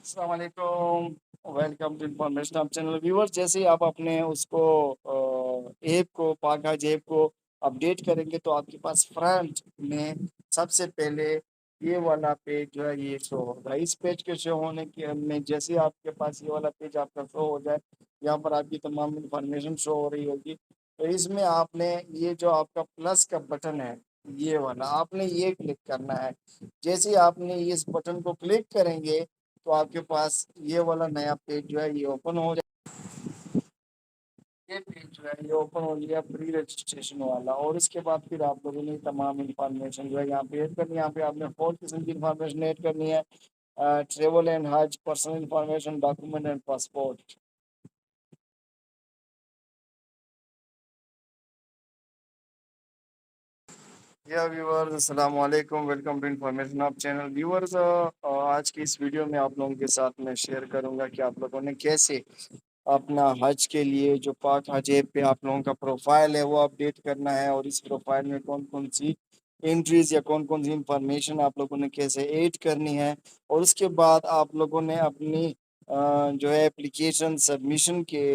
अस्सलाम वालेकुम। Welcome to information आप चैनल व्यूअर्स। जैसे ही आप अपने उसको ऐप को पाकज ऐप को अपडेट करेंगे तो आपके पास फ्रंट में सबसे पहले ये वाला पेज जो है ये शो होगा। इस पेज के शो होने के में जैसे ही आपके पास ये वाला पेज आपका शो हो जाए, यहाँ पर आपकी तमाम इन्फॉर्मेशन शो हो रही होगी। तो इसमें आपने ये जो आपका प्लस का बटन है ये वाला आपने ये क्लिक करना है। जैसे ही आपने इस बटन को क्लिक करेंगे तो आपके पास ये वाला नया पेज जो है ये ओपन हो जाए। ये पेज जो है ये ओपन हो गया प्री रजिस्ट्रेशन वाला, और इसके बाद फिर आप लोगों ने तमाम इंफॉर्मेशन जो है यहाँ पे ऐड करनी है। यहाँ पे आपने 4 किस्म की इंफॉर्मेशन ऐड करनी है। ट्रेवल एंड हज, personal information, document and passport. या व्यूअर्स, अस्सलाम वालेकुम। Welcome to information of channel viewers. आज की इस वीडियो में आप लोगों के साथ मैं शेयर करूंगा कि आप लोगों ने कैसे अपना हज के लिए जो पाक हज ऐप पे आप लोगों का प्रोफाइल है वो अपडेट करना है, और इस प्रोफाइल में कौन कौन सी एंट्रीज या कौन कौन सी इंफॉर्मेशन आप लोगों ने कैसे ऐड करनी है। और उसके बाद आप लोगों ने अपनी जो है एप्लीकेशन सबमिशन के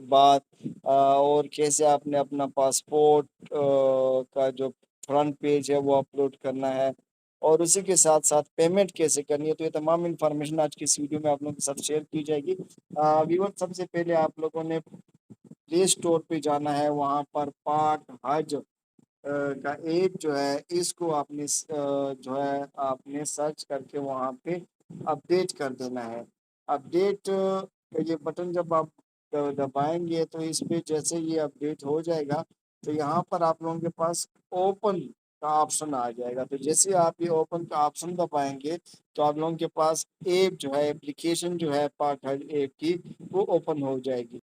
बाद और कैसे आपने अपना पासपोर्ट का जो फ्रंट पेज है वो अपलोड करना है, और उसी के साथ साथ पेमेंट कैसे करनी है। तो ये तमाम इन्फॉर्मेशन आज की इस वीडियो में आप लोगों के साथ शेयर की जाएगी। व्यूअर, सबसे पहले आप लोगों ने प्ले स्टोर पे जाना है, वहाँ पर पाक हज का ऐप जो है इसको आपने जो है आपने सर्च करके वहाँ पे अपडेट कर देना है। अपडेट ये बटन जब आप दबाएंगे तो इस पे जैसे ये अपडेट हो जाएगा तो यहाँ पर आप लोगों के पास ओपन का ऑप्शन आ जाएगा। तो जैसे आप ये ओपन का ऑप्शन दबाएंगे तो आप लोगों के पास ऐप जो है एप्लीकेशन जो है पाक हज ऐप की वो ओपन हो जाएगी।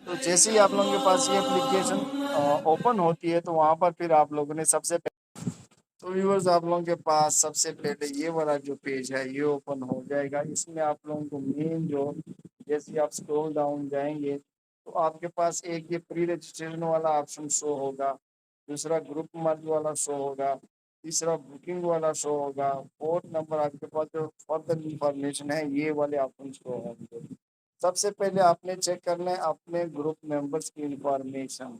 तो जैसे ही आप लोगों के पास ये एप्लीकेशन ओपन होती है तो वहां पर फिर आप लोगों ने तो व्यूअर्स आप लोगों के पास सबसे पहले ये वाला जो पेज है ये ओपन हो जाएगा। इसमें आप लोगों को मेन जो जैसे ही आप स्क्रॉल डाउन जाएंगे तो आपके पास एक ये प्री रजिस्ट्रेशन वाला ऑप्शन शो होगा, दूसरा ग्रुप मर्ज वाला शो होगा, तीसरा बुकिंग वाला शो होगा, फोर्थ नंबर आपके पास जो फर्दर इंफॉर्मेशन है ये वाले ऑप्शन शो होंगे। सबसे पहले आपने चेक करना है अपने ग्रुप मेंबर्स की इंफॉर्मेशन,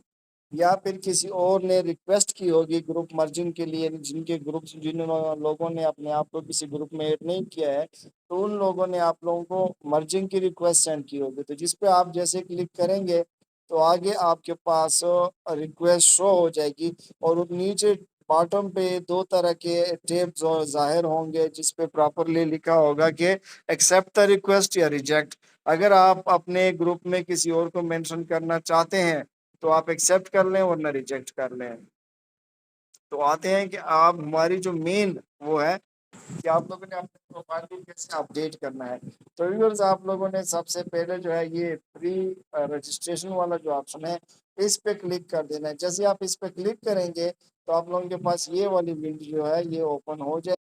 या फिर किसी और ने रिक्वेस्ट की होगी ग्रुप मर्जिंग के लिए। जिनके ग्रुप जिन लोगों ने अपने आप को किसी ग्रुप में ऐड नहीं किया है तो उन लोगों ने आप लोगों को मर्जिंग की रिक्वेस्ट सेंड की होगी। तो जिस पे आप जैसे क्लिक करेंगे तो आगे आपके पास रिक्वेस्ट शो हो जाएगी, और नीचे बॉटम पे दो तरह के टैब जो जाहिर होंगे जिस पे प्रॉपरली लिखा होगा कि एक्सेप्ट द रिक्वेस्ट या रिजेक्ट। अगर आप अपने ग्रुप में किसी और को मेंशन करना चाहते हैं तो आप एक्सेप्ट कर लें वरना रिजेक्ट कर लें। तो आते हैं कि आप हमारी जो मेन वो है कि आप लोगों ने अपने प्रोफाइल को कैसे अपडेट करना है। तो व्यूअर्स, आप लोगों ने सबसे पहले जो है ये प्री रजिस्ट्रेशन वाला जो ऑप्शन है इस पे क्लिक कर देना है। जैसे आप इस पे क्लिक करेंगे तो आप लोगों के पास ये वाली विंडो जो है ये ओपन हो जाए।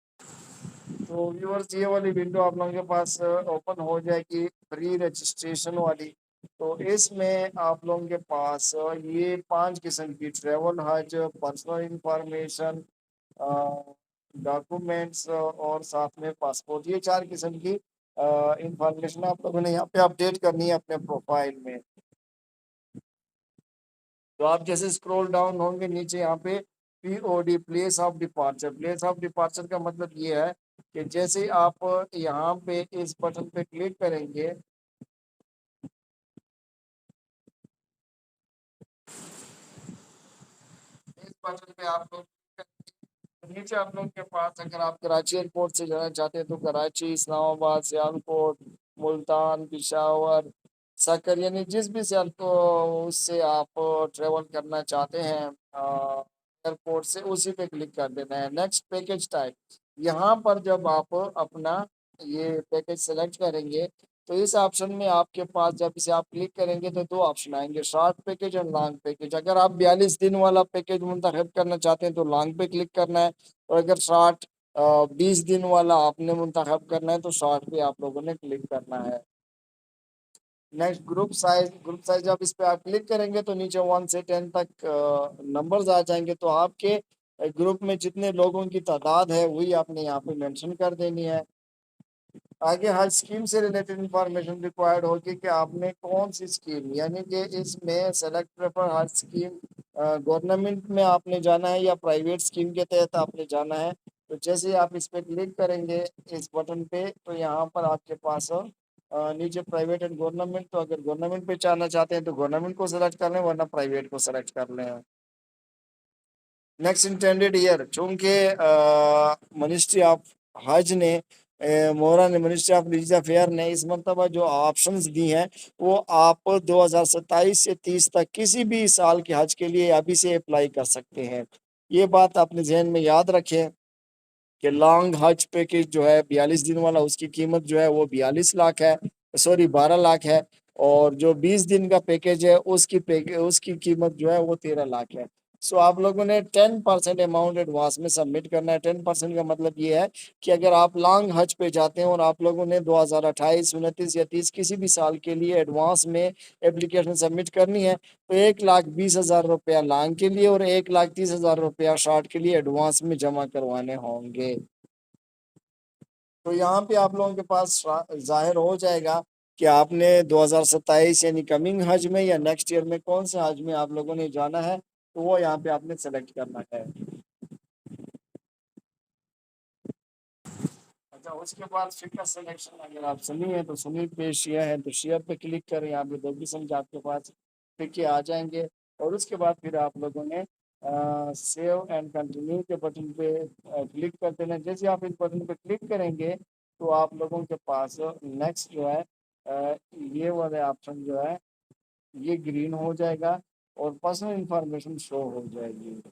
तो व्यूअर्स, ये वाली विंडो आप लोगों के पास ओपन हो जाएगी प्री रजिस्ट्रेशन वाली। तो इसमें आप लोगों के पास ये 5 किस्म की ट्रेवल हज, पर्सनल इंफॉर्मेशन, डॉक्यूमेंट्स और साथ में पासपोर्ट, ये 4 किस्म की इंफॉर्मेशन आप लोगों ने यहाँ पे अपडेट करनी है अपने प्रोफाइल में। तो आप जैसे स्क्रॉल डाउन होंगे नीचे यहाँ पे POD, place of departure. Place of departure का मतलब ये है कि जैसे ही आप यहाँ पे इस बटन पे क्लिक करेंगे इस बटन पे आप लोग नीचे आप लोग के पास अगर आप कराची एयरपोर्ट से जाना चाहते हैं तो कराची, इस्लामाबाद, सियालकोट, मुल्तान, पिशावर, सकर, यानी जिस भी शहर को उससे आप ट्रेवल करना चाहते हैं एयरपोर्ट से उसी पे क्लिक कर देना है। नेक्स्ट पैकेज टाइप, यहाँ पर जब आप अपना ये पैकेज सेलेक्ट करेंगे तो इस ऑप्शन में आपके पास जब इसे आप क्लिक करेंगे तो दो ऑप्शन आएंगे, शॉर्ट पैकेज और लॉन्ग पैकेज। अगर आप 42 दिन वाला पैकेज मुंतखब करना चाहते हैं तो लॉन्ग पे क्लिक करना है, और अगर शॉर्ट 20 दिन वाला आपने मुंतखब करना है तो शॉर्ट पे आप लोगों ने क्लिक करना है। Next group size, group size जब इस पे आप क्लिक करेंगे तो नीचे 1 से 10 तक नंबर्स आ जाएंगे। तो आपके ग्रुप में जितने लोगों की तादाद है वही आपने यहाँ पे मेंशन कर देनी है। आगे हर स्कीम से रिलेटेड इंफॉर्मेशन रिक्वायर्ड होगी कि आपने कौन सी स्कीम, यानी कि इसमें सेलेक्ट प्रेफर हर स्कीम गवर्नमेंट में आपने जाना है या प्राइवेट स्कीम के तहत आपने जाना है। तो जैसे ही आप इस पे क्लिक करेंगे इस बटन पे, तो यहाँ पर आपके पास नीचे प्राइवेट एंड गवर्नमेंट, तो अगर गवर्नमेंट पे जाना चाहते हैं तो गवर्नमेंट को सेलेक्ट कर लें, वरना प्राइवेट को सेलेक्ट कर लें। नेक्स्ट इंटेंडेड ईयर, चूंकि मिनिस्ट्री ऑफ हज ने मोहरा ने मिनिस्ट्री ऑफ रिलीजियस अफेयर ने इस मरतबा जो ऑप्शंस दी हैं वो आप 2027 से 30 तक किसी भी साल के हज के लिए अभी से अप्लाई कर सकते हैं। ये बात अपने जहन में याद रखें कि लॉन्ग हज पैकेज जो है 42 दिन वाला, उसकी कीमत जो है वो 42 लाख है, सॉरी 12 लाख है। और जो 20 दिन का पैकेज है उसकी कीमत जो है वो 13 लाख है। सो आप लोगों ने 10% अमाउंट एडवांस में सबमिट करना है। 10% का मतलब ये है कि अगर आप लॉन्ग हज पे जाते हैं और आप लोगों ने 2028, 29 या 30 किसी भी साल के लिए एडवांस में एप्लीकेशन सबमिट करनी है, तो 1,20,000 रुपया लॉन्ग के लिए और 1,30,000 रुपया शॉर्ट के लिए एडवांस में जमा करवाने होंगे। तो यहाँ पे आप लोगों के पास जाहिर हो जाएगा कि आपने 2027 यानी कमिंग हज में या नेक्स्ट ईयर में कौन से हज में आप लोगों ने जाना है, तो वो यहाँ पे आपने सेलेक्ट करना है। अच्छा, उसके बाद फिकर सिलेक्शन, अगर आप सुनी है तो सुनी पे, शेयर है तो शेयर पे क्लिक करें। यहाँ पे दो किस्म के आपके पास टिके आ जाएंगे। और उसके बाद फिर आप लोगों ने सेव एंड कंटिन्यू के बटन पे क्लिक कर देना। जैसे आप इस बटन पे क्लिक करेंगे तो आप लोगों के पास नेक्स्ट जो है ये वाले ऑप्शन जो है ये ग्रीन हो जाएगा और पर्सनल इंफॉर्मेशन शो हो जाएगी।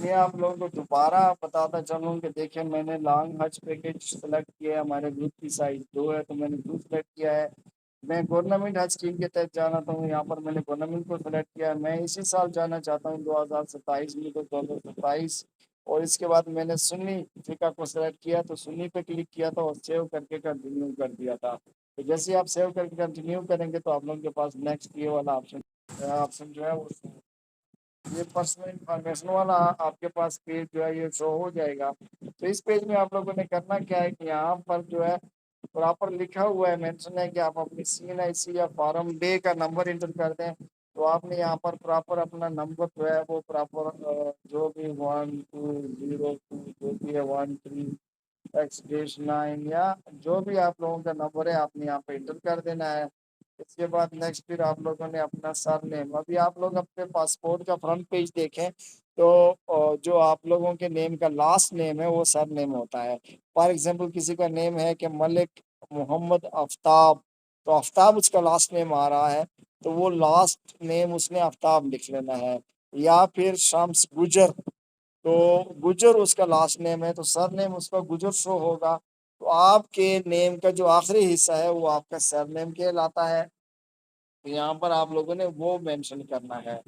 मैं आप लोगों को दोबारा बताता चलूँ कि देखिए मैंने लॉन्ग हज पैकेज सेलेक्ट किया है, हमारे ग्रुप की साइज 2 है तो मैंने 2 सेलेक्ट किया है। मैं गवर्नमेंट हज स्कीम के तहत जाना था हूँ, यहाँ पर मैंने गवर्नमेंट को सेलेक्ट किया है। मैं इसी साल जाना चाहता हूँ 2027 में, तो 2027। और इसके बाद मैंने सुन्नी फिका को सेलेक्ट किया तो सुन्नी पे क्लिक किया था और सेव करके कंटिन्यू कर दिया था। तो जैसे ही आप सेव करके कंटिन्यू करेंगे तो आप लोगों के पास नेक्स्ट ये वाला ऑप्शन ऑप्शन जो है वो ये पर्सनल इंफॉर्मेशन वाला आपके पास पेज जो है ये शो हो जाएगा। तो इस पेज में आप लोगों ने करना क्या है कि यहाँ पर जो है प्रॉपर लिखा हुआ है, मेंशन है कि आप अपनी CNIC या फॉर्म डे का नंबर इंटर कर दें। तो आपने यहाँ पर प्रॉपर अपना नंबर जो है वो प्रॉपर जो भी 1202 जो भी है 13X-9 या जो भी आप लोगों का नंबर है आपने यहाँ पे इंटर कर देना है। इसके बाद नेक्स्ट फिर आप लोगों ने अपना सर नेम, अभी आप लोग अपने पासपोर्ट का फ्रंट पेज देखें तो जो आप लोगों के नेम का लास्ट नेम है वो सर नेम होता है। फॉर एग्जांपल किसी का नेम है कि मलिक मोहम्मद आफ्ताब, तो आफ्ताब उसका लास्ट नेम आ रहा है, तो वो लास्ट नेम उसने आफ्ताब लिख लेना है। या फिर शम्स गुजर, तो गुजर उसका लास्ट नेम है तो सर नेम उसका गुजर शो होगा। तो आपके नेम का जो आखिरी हिस्सा है वो आपका सर नेम कहलाता है। तो यहाँ पर आप लोगों ने वो मेंशन करना है।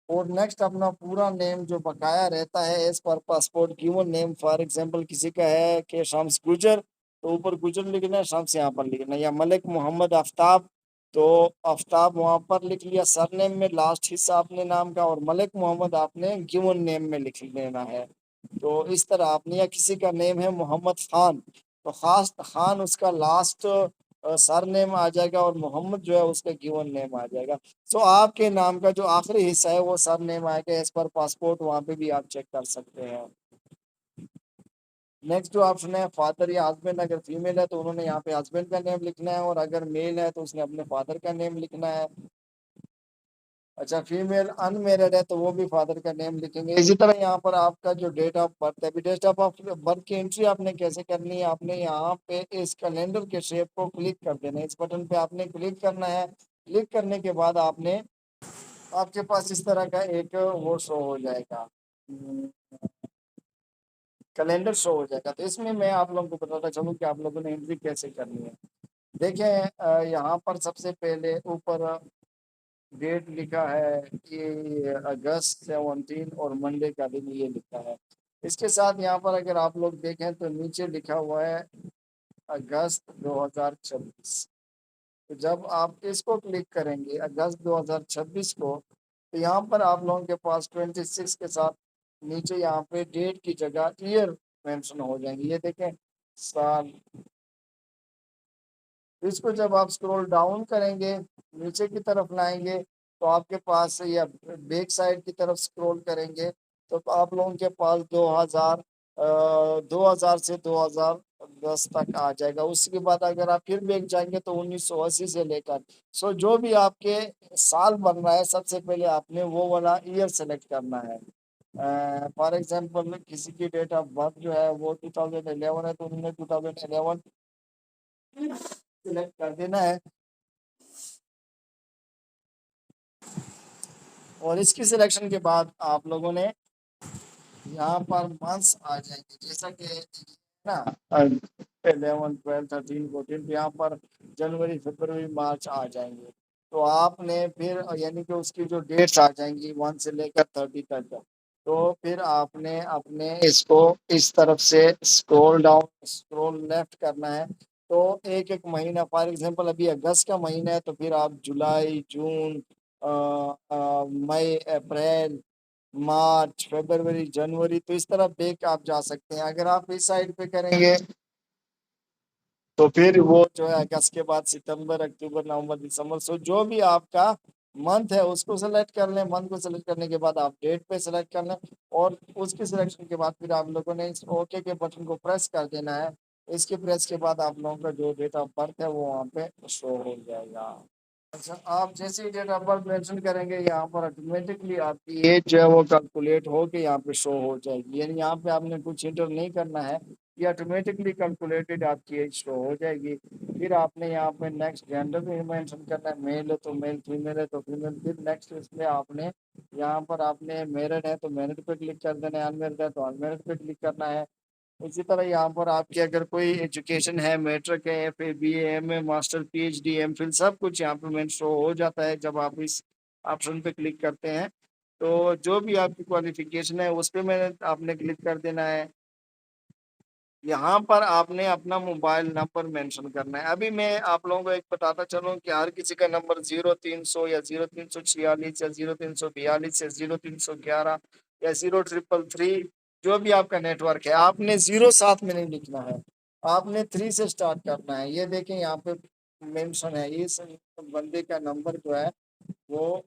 और नेक्स्ट अपना पूरा नेम जो बकाया रहता है एज पर passport given name, for example किसी का है कि शम्स गुजर तो ऊपर गुजर लिखना है, शम्स यहाँ पर लिखना है। या मलिक मोहम्मद आफ्ताब तो आफ्ताब वहाँ पर लिख लिया सरनेम में लास्ट हिस्सा अपने नाम का, और मलिक मोहम्मद आपने गिवन नेम में लिख लेना है। तो इस तरह आपने, या किसी का नेम है मोहम्मद खान तो खास खान उसका लास्ट सर नेम आ जाएगा और मोहम्मद जो है उसका गिवन नेम आ जाएगा। सो आपके नाम का जो आखिरी हिस्सा है वो सर नेम आएगा एज पर पासपोर्ट, वहाँ पे भी आप चेक कर सकते हैं। नेक्स्ट जो ऑप्शन है फादर या हस्बैंड, अगर फीमेल है तो उन्होंने यहाँ पे हस्बैंड का नेम लिखना है, और अगर मेल है तो उसने अपने फादर का नेम लिखना है। अच्छा, फीमेल अनमेरिड है तो वो भी फादर का नेम लिखेंगे। इसी तरह यहाँ पर आपका जो डेट ऑफ बर्थ है, डेट ऑफ बर्थ की एंट्री आपने कैसे करनी है, आपने यहाँ पे इस कैलेंडर के शेप को क्लिक कर देना है। इस बटन पे आपने क्लिक करना है। क्लिक करने के बाद आपने, आपके पास इस तरह का एक वो शो हो जाएगा, कैलेंडर शो हो जाएगा। तो इसमें मैं आप लोगों को बताता चलूँ कि आप लोगों ने एंट्री कैसे करनी है। देखें यहाँ पर सबसे पहले ऊपर डेट लिखा है कि अगस्त 17 और मंडे का दिन ये लिखा है। इसके साथ यहाँ पर अगर आप लोग देखें तो नीचे लिखा हुआ है अगस्त 2026। तो जब आप इसको क्लिक करेंगे अगस्त 2026 को, तो यहाँ पर आप लोगों के पास 26 के साथ नीचे यहाँ पे डेट की जगह ईयर मेंशन हो जाएंगे। ये देखें साल। इसको जब आप स्क्रॉल डाउन करेंगे, नीचे की तरफ लाएंगे, तो आपके पास या बैक साइड की तरफ स्क्रॉल करेंगे तो आप लोगों के पास 2000 से 2010 तक आ जाएगा। उसके बाद अगर आप फिर बैक जाएंगे तो 1980 से लेकर, सो जो भी आपके साल बन रहा है, सबसे पहले आपने वो वाला ईयर सेलेक्ट करना है। फॉर एग्जांपल किसी की डेट ऑफ बर्थ जो है वो 2011 है, तो उन्होंने 2011 सिलेक्ट कर देना है। और इसकी सिलेक्शन के बाद आप लोगों ने यहाँ पर मंथ्स आ जाएंगे, जैसा कि ना 11 12 13 14, यहाँ पर जनवरी फरवरी मार्च आ जाएंगे। तो आपने फिर यानी कि उसकी जो डेट्स आ जाएंगी 1 से लेकर 30 तक। तो फिर आपने अपने इसको इस तरफ से स्क्रॉल डाउन स्क्रॉल लेफ्ट करना है। तो एक एक महीना, फॉर एग्जांपल अभी अगस्त का महीना है, तो फिर आप जुलाई जून मई अप्रैल मार्च फरवरी जनवरी, तो इस तरह बैक आप जा सकते हैं। अगर आप इस साइड पे करेंगे तो फिर वो जो है अगस्त के बाद सितंबर अक्टूबर नवंबर दिसंबर, सो जो भी आपका मंथ है उसको सेलेक्ट कर लें। मंथ को सेलेक्ट करने के बाद आप डेट पे सेलेक्ट कर लें, और उसकी सिलेक्शन के बाद फिर आप लोगों ने इस ओके के बटन को प्रेस कर देना है। इसके प्रेस के बाद आप लोगों का जो डेट ऑफ बर्थ है वो वहाँ पे शो हो जाएगा। अच्छा, आप जैसे ही डेट ऑफ बर्थ मेंशन करेंगे, यहाँ पर ऑटोमेटिकली आपकी एज जो है वो कैलकुलेट हो के यहाँ पे शो हो जाएगी। यानी यहाँ पे आपने कुछ इंटर नहीं करना है, ये ऑटोमेटिकली कैलकुलेटेड आपकी एज शो हो जाएगी। फिर आपने यहाँ पे नेक्स्ट जेंडर भी मेंशन करना है, मेल है तो मेल, फीमेल है तो फीमेल। फिर नेक्स्ट इसमें आपने यहाँ पर आपने मैरिड है तो मैरिड पे क्लिक कर देना है, अनमेरिड है तो अनमेरिड पे क्लिक करना है। इसी तरह यहाँ पर आपकी अगर कोई एजुकेशन है, मैट्रिक है, FA, BA, MA, master, PhD, MPhil, सब कुछ यहाँ पे मेन शो हो जाता है जब आप इस ऑप्शन पे क्लिक करते हैं। तो जो भी आपकी क्वालिफिकेशन है उस पे मैंने आपने क्लिक कर देना है। यहाँ पर आपने अपना मोबाइल नंबर मेंशन करना है। अभी मैं आप लोगों को एक बताता चलूँ कि हर किसी का नंबर 0300 या 0346 या 0342 या 0311 या 0333, जो भी आपका नेटवर्क है, आपने जीरो साथ में नहीं लिखना है, आपने 3 से स्टार्ट करना है। ये देखें यहाँ पे मेंशन है, इस बंदे का नंबर जो है वो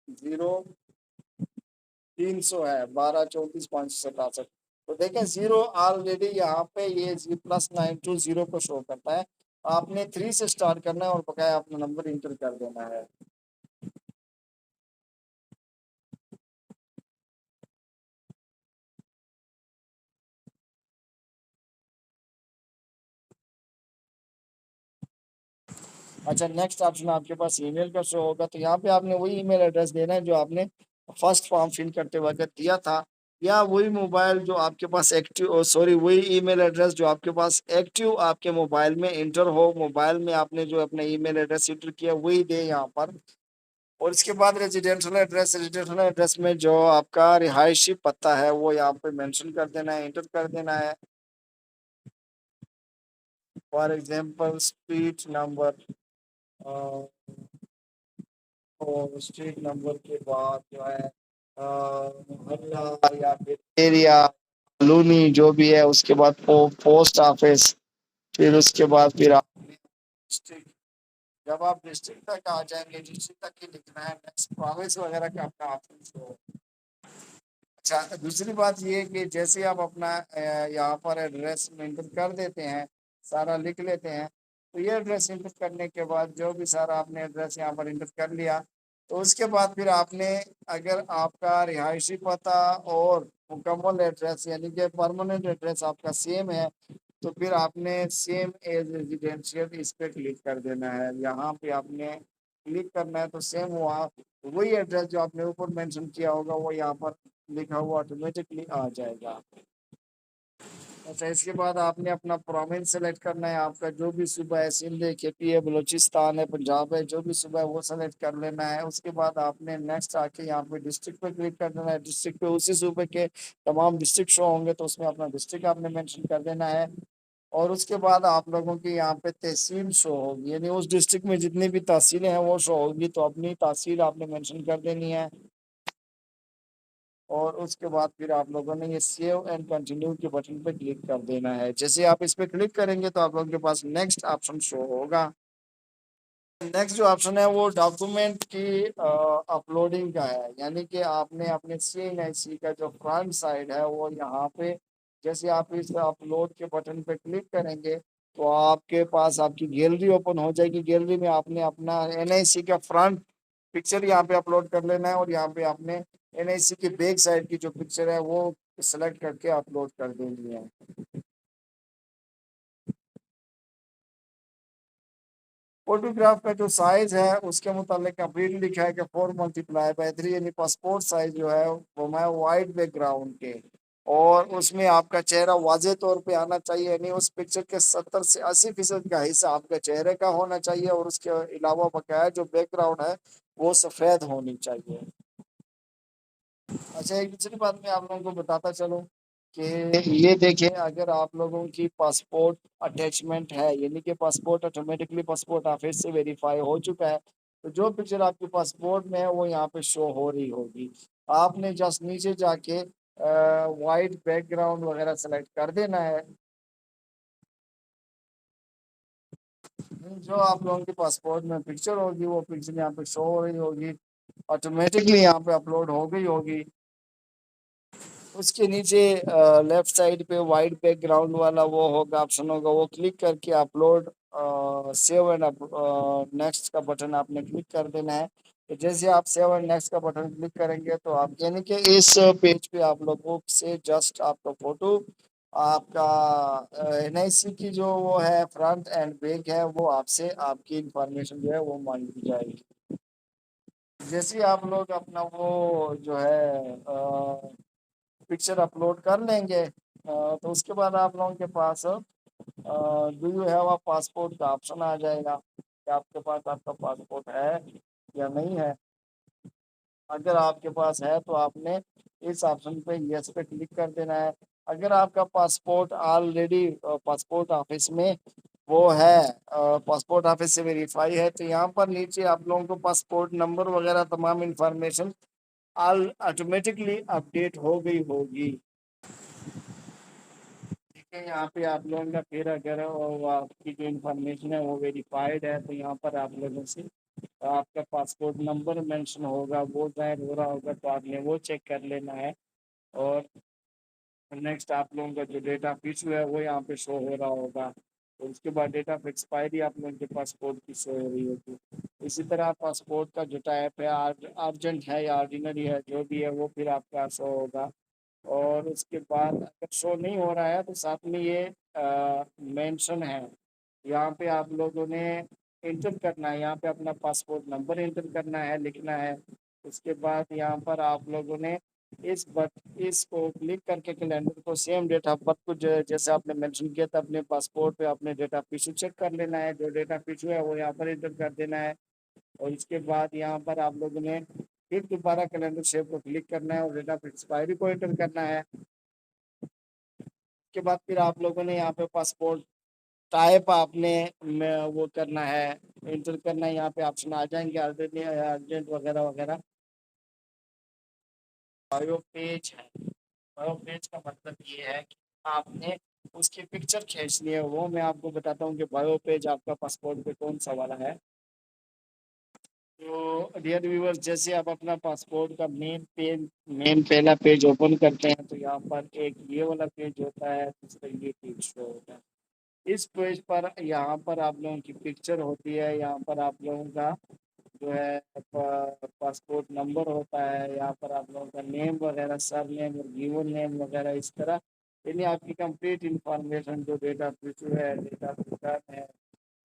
0300 है, 12 34 5 67। तो देखें जीरो ऑलरेडी यहाँ पे ये +920 को शो करता है। आपने 3 से स्टार्ट करना है और बकाया अपना नंबर इंटर कर देना है। अच्छा, नेक्स्ट ऑप्शन आपके पास ईमेल का शो होगा, तो यहाँ पे आपने वही ईमेल एड्रेस देना है जो आपने फर्स्ट फॉर्म फिल करते वक्त दिया था, या वही मोबाइल जो आपके पास एक्टिव, सॉरी वही ईमेल एड्रेस जो आपके पास एक्टिव आपके मोबाइल में इंटर हो। मोबाइल में आपने जो अपना ईमेल एड्रेस इंटर किया वही दे यहाँ पर। और इसके बाद रेजिडेंशियल एड्रेस में जो आपका रिहायशी पता है वो यहाँ पे मेंशन कर देना है, इंटर कर देना है। फॉर एग्जांपल स्ट्रीट नंबर, और स्ट्रीट नंबर के बाद जो है मोहल्ला या फिर एरिया, कॉलोनी जो भी है, उसके बाद पोस्ट ऑफिस, फिर उसके बाद फिर आप डिस्ट्रिक्ट। जब आप डिस्ट्रिक्ट तक आ जाएंगे, डिस्ट्रिक्ट तक ही लिखना है, नेक्स्ट प्रोविंस वगैरह का अपना ऑप्शन। अच्छा, दूसरी बात ये है कि जैसे आप अपना यहाँ पर एड्रेस इंटर कर देते हैं, सारा लिख लेते हैं, तो ये एड्रेस इंटर करने के बाद जो भी सारा आपने एड्रेस यहाँ पर इंटर कर लिया, तो उसके बाद फिर आपने, अगर आपका रिहायशी पता और मुकम्मल एड्रेस यानी कि परमानेंट एड्रेस आपका सेम है, तो फिर आपने सेम एज रेजिडेंशियल इस पे क्लिक कर देना है। यहाँ पे आपने क्लिक करना है तो सेम वहाँ वही एड्रेस जो आपने ऊपर मेंशन किया होगा वो यहाँ पर लिखा हुआ ऑटोमेटिकली आ जाएगा। अच्छा, इसके बाद आपने अपना प्रोविंस सेलेक्ट करना है, आपका जो भी सूबा है, सिंध है, केपी है, बलूचिस्तान है, पंजाब है, जो भी सूबा है वो सेलेक्ट कर लेना है। उसके बाद आपने नेक्स्ट आके यहाँ पे डिस्ट्रिक्ट पे क्लिक कर देना है। डिस्ट्रिक्ट पे उसी सूबे के तमाम डिस्ट्रिक्ट शो होंगे, तो उसमें अपना डिस्ट्रिक्ट आपने मेंशन कर देना है। और उसके बाद आप लोगों की यहाँ पे तहसील शो होगी, यानी उस डिस्ट्रिक्ट में जितनी भी तहसीलें हैं वो शो होगी, तो अपनी तहसील आपने मेंशन कर देनी है। और उसके बाद फिर आप लोगों ने ये सेव एंड कंटिन्यू के बटन पे क्लिक कर देना है। जैसे आप इस पे क्लिक करेंगे तो आप लोगों के पास नेक्स्ट ऑप्शन शो होगा। नेक्स्ट जो ऑप्शन है वो डॉक्यूमेंट की अपलोडिंग का है, यानी कि आपने अपने CNIC का जो फ्रंट साइड है वो यहाँ पे, जैसे आप इस अपलोड के बटन पे क्लिक करेंगे तो आपके पास आपकी गैलरी ओपन हो जाएगी। गैलरी में आपने अपना NIC का फ्रंट पिक्चर यहाँ पे अपलोड कर लेना है और यहाँ पे आपने NIC की बैक साइड की जो पिक्चर है वो सिलेक्ट करके अपलोड कर देनी है। फोटोग्राफ का जो साइज है उसके मुताबिक कंप्लीट लिखा है कि 4 × 3 यानी पासपोर्ट साइज जो है वो मैं वाइट बैकग्राउंड के, और उसमें आपका चेहरा वाजे तौर पे आना चाहिए, यानी उस पिक्चर के 70 से 80% का हिस्सा आपके चेहरे का होना चाहिए और उसके अलावा बकाया जो बैकग्राउंड है वो सफेद होनी चाहिए। अच्छा, एक दूसरी बात मैं आप लोगों को बताता चलूं कि ये देखिए, अगर आप लोगों की पासपोर्ट अटैचमेंट है, यानी कि पासपोर्ट ऑटोमेटिकली पासपोर्ट ऑफिस से वेरीफाई हो चुका है, तो जो पिक्चर आपके पासपोर्ट में है वो यहाँ पे शो हो रही होगी। आपने जस्ट नीचे जाके वाइट बैकग्राउंड वगैरह सेलेक्ट कर देना है। जो आप लोगों के पासपोर्ट में पिक्चर होगी वो पिक्चर यहाँ पे शो हो रही होगी, ऑटोमेटिकली यहाँ पे अपलोड हो गई होगी। उसके नीचे लेफ्ट साइड पे वाइट बैकग्राउंड वाला वो होगा, ऑप्शन होगा, वो क्लिक करके अपलोड सेव एंड नेक्स्ट का बटन आपने क्लिक कर देना है। तो जैसे आप सेव एंड नेक्स्ट का बटन क्लिक करेंगे तो आप, यानी कि इस पेज पे आप लोगों से जस्ट आपका फोटो, आपका NIC की जो वो है फ्रंट एंड बैक है वो आपसे आपकी इंफॉर्मेशन जो है वो मांगी जाएगी। जैसे ही आप लोग अपना वो जो है पिक्चर अपलोड कर लेंगे तो उसके बाद आप लोगों के पास do you have a passport का ऑप्शन आ जाएगा कि आपके पास आपका पासपोर्ट है या नहीं है। अगर आपके पास है तो आपने इस ऑप्शन पे यस पे क्लिक कर देना है। अगर आपका पासपोर्ट ऑलरेडी पासपोर्ट ऑफिस में वो है, पासपोर्ट ऑफिस से वेरीफाई है, तो यहाँ पर नीचे आप लोगों को पासपोर्ट नंबर वगैरह तमाम इंफॉर्मेशन ऑल ऑटोमेटिकली अपडेट हो गई होगी। ठीक है, यहाँ पे आप लोगों का फिर अगर वो आपकी जो इंफॉर्मेशन है वो वेरीफाइड है तो यहाँ पर आप लोगों से आपका पासपोर्ट नंबर मेंशन होगा, वो जाहिर हो रहा होगा तो आपने वो चेक कर लेना है। और नेक्स्ट आप लोगों का जो डेट ऑफ इशू है वो यहाँ पे शो हो रहा होगा, और उसके बाद डेट ऑफ एक्सपायरी आप लोगों के पासपोर्ट की शो हो रही होगी। इसी तरह पासपोर्ट का जो टाइप है अर्जेंट है या ऑर्डिनरी है जो भी है वो फिर आपका शो होगा। और उसके बाद अगर शो नहीं हो रहा है तो साथ में ये मेंशन है, यहाँ पे आप लोगों ने इंटर करना है, यहाँ पे अपना पासपोर्ट नंबर इंटर करना है, लिखना है। उसके बाद यहाँ पर आप लोगों ने इसको क्लिक करके कैलेंडर को सेम डेट ऑफ बर्थ को जैसे आपने मेंशन किया था अपने पासपोर्ट पे अपने डेट ऑफ इशू चेक कर लेना है, जो डेट ऑफ इशू है वो यहाँ पर इंटर कर देना है। और इसके बाद यहाँ पर आप लोगों ने फिर दोबारा कैलेंडर शेप को क्लिक करना है और डेट ऑफ एक्सपायरी को एंटर करना है। उसके बाद फिर आप लोगों ने यहाँ पे पासपोर्ट टाइप आपने वो करना है, एंटर करना है। यहाँ पे ऑप्शन आ जाएंगे अर्जेंट वगैरह वगैरह। बायो पेज है, बायो पेज का मतलब ये है कि आपने उसकी पिक्चर खींचनी है, वो मैं आपको बताता हूँ कि बायो पेज आपका पासपोर्ट पे कौन सा वाला है। तो डियर व्यूअर्स, जैसे आप अपना पासपोर्ट का मेन पहला पेज ओपन करते हैं तो यहाँ पर एक ये वाला पेज होता है, दूसरा ये पेज शो होता है। इस पेज पर यहाँ पर आप लोगों की पिक्चर होती है, यहाँ पर आप लोगों का जो है पासपोर्ट नंबर होता है, यहाँ पर आप लोगों का नेम वगैरह सर नेम और गिवन नेम वगैरह इस तरह, यानी आपकी कंप्लीट इंफॉर्मेशन जो डेट ऑफ इशू है, डेट ऑफ बर्थ है,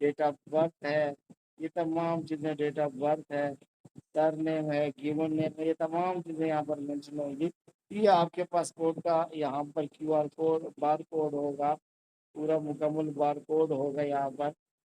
डेट ऑफ बर्थ है, ये तमाम चीज़ें, डेट ऑफ बर्थ है, सर नेम है, गिवन नेम है, ये तमाम चीज़ें यहाँ पर मेंशन होंगी। ये आपके पासपोर्ट का यहाँ पर QR कोड बार कोड होगा, पूरा मुकम्मल बार कोड होगा यहाँ पर।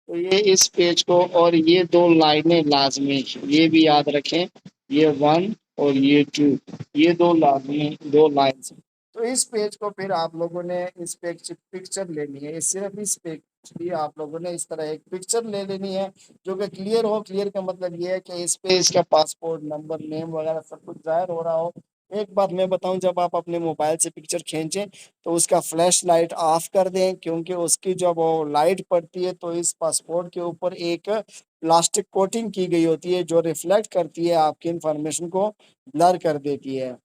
तो ये इस पेज को, और ये दो लाइनें लाजमी, ये भी याद रखें, ये 1 और ये 2, ये दो लाजमी दो लाइन्स। तो इस पेज को फिर आप लोगों ने इस पेज की पिक्चर लेनी है, सिर्फ इस पेज की आप लोगों ने इस तरह एक पिक्चर ले लेनी है जो कि क्लियर हो। क्लियर का मतलब ये है कि इस पे इसका पासपोर्ट नंबर नेम वगैरह सब कुछ जाहिर हो रहा हो। एक बात मैं बताऊं, जब आप अपने मोबाइल से पिक्चर खींचें तो उसका फ्लैश लाइट ऑफ कर दें, क्योंकि उसकी जब वो लाइट पड़ती है तो इस पासपोर्ट के ऊपर एक प्लास्टिक कोटिंग की गई होती है जो रिफ्लेक्ट करती है, आपकी इंफॉर्मेशन को ब्लर कर देती है,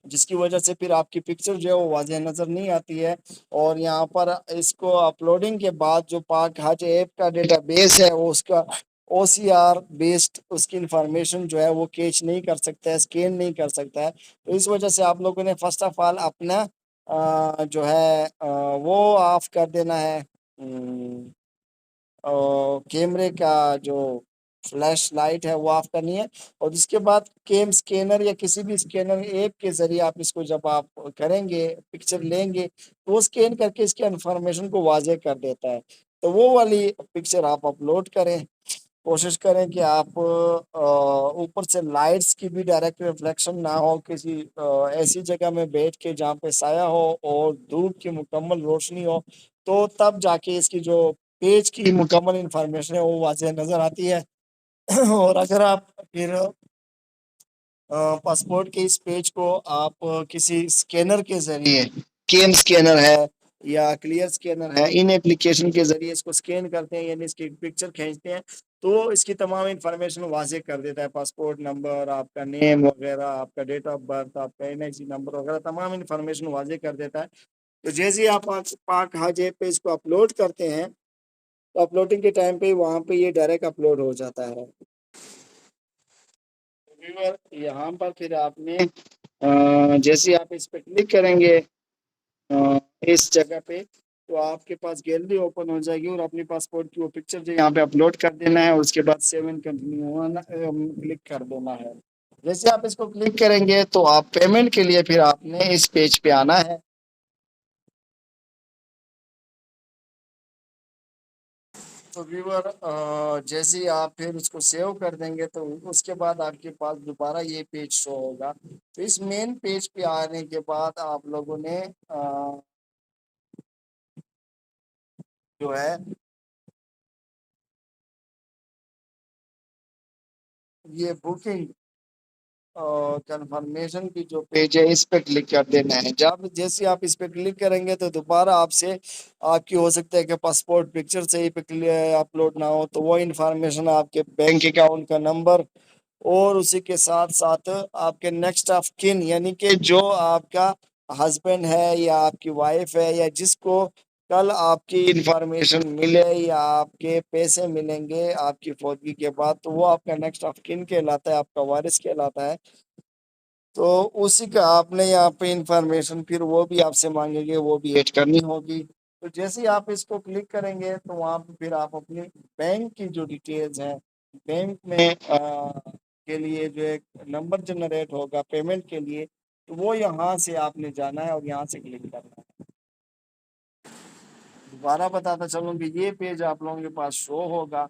जिसकी वजह से फिर आपकी पिक्चर जो है वो वाज़ेह नज़र नहीं आती है। और यहाँ पर इसको अपलोडिंग के बाद जो पाक हज ऐप का डेटाबेस है वो उसका OCR बेस्ड उसकी इंफॉर्मेशन जो है वो कैच नहीं कर सकता है, स्कैन नहीं कर सकता है। तो इस वजह से आप लोगों ने फर्स्ट ऑफ ऑल अपना जो है वो ऑफ कर देना है, कैमरे का जो फ्लैश लाइट है वो ऑफ करनी है। और उसके बाद कैम स्कैनर या किसी भी स्कैनर ऐप के जरिए आप इसको जब आप करेंगे, पिक्चर लेंगे, तो वो स्कैन करके इसकी इंफॉर्मेशन को वाज़ेह कर देता है। तो वो वाली पिक्चर आप अपलोड करें। कोशिश करें कि आप ऊपर से लाइट्स की भी डायरेक्ट रिफ्लेक्शन ना हो, किसी ऐसी जगह में बैठ के जहाँ पे साया हो और धूप की मुकम्मल रोशनी हो, तो तब जाके इसकी जो पेज की मुकम्मल इंफॉर्मेशन है वो वाज़ेह नज़र आती है। और अगर आप फिर पासपोर्ट के इस पेज को आप किसी स्कैनर के जरिए, कैम स्कैनर है या क्लियर स्कैनर है, इन एप्लीकेशन के जरिए इसको स्कैन करते हैं यानी इसकी पिक्चर खींचते हैं, तो इसकी तमाम इंफॉर्मेशन वाज़ेह कर देता है। पासपोर्ट नंबर, आपका नेम वगैरह, आपका डेट ऑफ बर्थ, आपका NIC नंबर वगैरह तमाम इंफॉर्मेशन वाज़ेह कर देता है। तो जैसे ही आप पाक हज ऐप पे इसको अपलोड करते हैं, तो अपलोडिंग के टाइम पे वहाँ पे ये डायरेक्ट अपलोड हो जाता है। व्यूअर, यहाँ पर फिर आपने जैसे ही आप इस पे क्लिक करेंगे इस जगह पे, तो आपके पास गैलरी ओपन हो जाएगी और अपने पासपोर्ट की वो पिक्चर जो यहाँ पे अपलोड कर देना है और उसके बाद सेव एंड कंटिन्यू क्लिक कर देना है। जैसे आप इसको क्लिक करेंगे तो आप पेमेंट के लिए फिर आपने इस पेज पे आना है। तो व्यूअर, जैसे ही आप फिर उसको सेव कर देंगे तो उसके बाद आपके पास दोबारा ये पेज शो होगा। तो इस मेन पेज पे आने के बाद आप लोगों ने जो है ये बुकिंग कंफर्मेशन की जो पेज है इस पे क्लिक कर देना है। जब जैसे आप इस पे क्लिक करेंगे तो दोबारा आपसे आपकी हो सकता है कि पासपोर्ट पिक्चर से ही पे अपलोड ना हो, तो वो इंफॉर्मेशन आपके बैंक अकाउंट का नंबर और उसी के साथ साथ आपके नेक्स्ट ऑफ किन यानी कि जो आपका हस्बैंड है या आपकी वाइफ है या जिसको कल आपकी इंफॉर्मेशन मिले या आपके पैसे मिलेंगे आपकी फौतगी के बाद, तो वो आपका नेक्स्ट ऑफ किन कहलाता है, आपका वारिस कहलाता है। तो उसी का आपने यहाँ पे इंफॉर्मेशन फिर वो भी आपसे मांगेंगे, वो भी ऐड करनी होगी। तो जैसे ही आप इसको क्लिक करेंगे तो वहाँ पे फिर आप अपनी बैंक की जो डिटेल्स हैं, बैंक में के लिए जो एक नंबर जनरेट होगा पेमेंट के लिए, तो वो यहाँ से आपने जाना है और यहाँ से क्लिक करना है। दोबारा बताता चलूँ कि ये पेज आप लोगों के पास शो होगा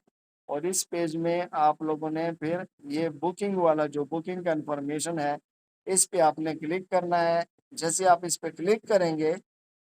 और इस पेज में आप लोगों ने फिर ये बुकिंग वाला जो बुकिंग का इंफॉर्मेशन है इस पे आपने क्लिक करना है। जैसे आप इस पे क्लिक करेंगे